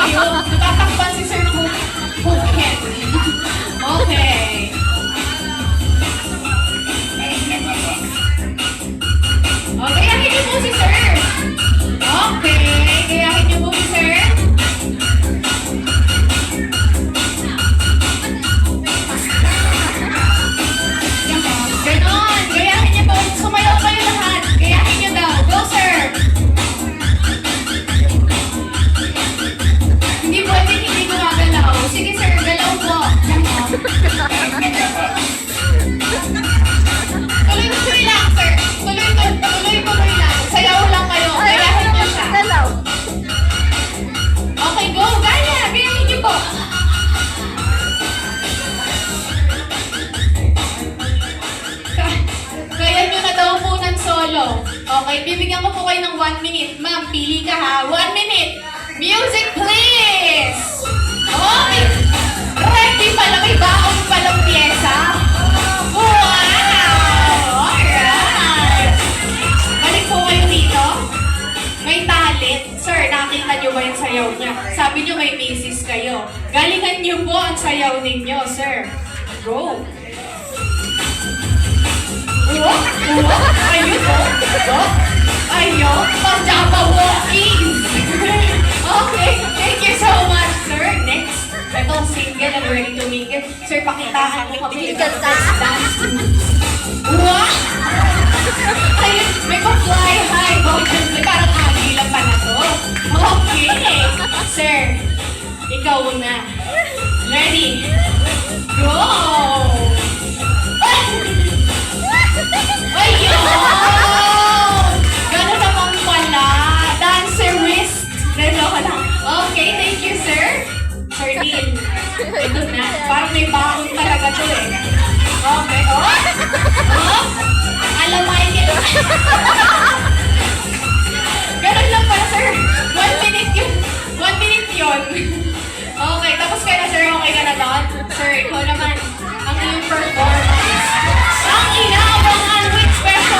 kayo. Natatakpan si Sir Hookhead. Okay. Okay, gayahin niyo po si Sir. Okay, gayahin niyo po si Sir. Ganon, gayahin niyo po. Sumayaw kayo lahat. Gayahin niyo daw. Go, Sir. Hindi pwedeng hindi gumagalaw. Sige, Sir, galaw po. Tuloy-tuloy lang, Sir. Tuloy-tuloy lang. Sayaw lang kayo. Gayahin niyo siya. Okay, go. Gaya. Gayahin niyo po. Kaya niyo na daw po ng solo. Okay, bibigyan ko po kayo ng 1 minute. Ma'am, pili ka ha. 1 minute. Music, please! Okay. Ready pala. May baon palang pyesa. Wow! Alright! Balik po kayo dito. May talent. Sir, nakita niyo ba yung sayaw niya? Sabi niyo may misis kayo. Galingan niyo po ang sayaw ninyo, sir. Go! Ayun po. Ayun. Pang-Java walking. Okay. Thank you so much, sir. Next. Ito, single and ready to mingle. Sir, pakitaan mo kami. Dance. What? Ayun. May pa-fly high. May parang agila pa na to. Okay. Sir, ikaw na. Ready? Go! Ayun! Gano'n naman pala. Dancerist. Naloka lang. Okay, thank you, sir. Sir Neil. Ito na. Parang may baon talaga to eh. Okay. Oh! Alam mo, gano'n lang pala, sir. 1 minute yun. 1 minute yun. Okay, tapos ka na, sir. Okay ka na doon? Sir, ikaw naman. Ang iyong performance.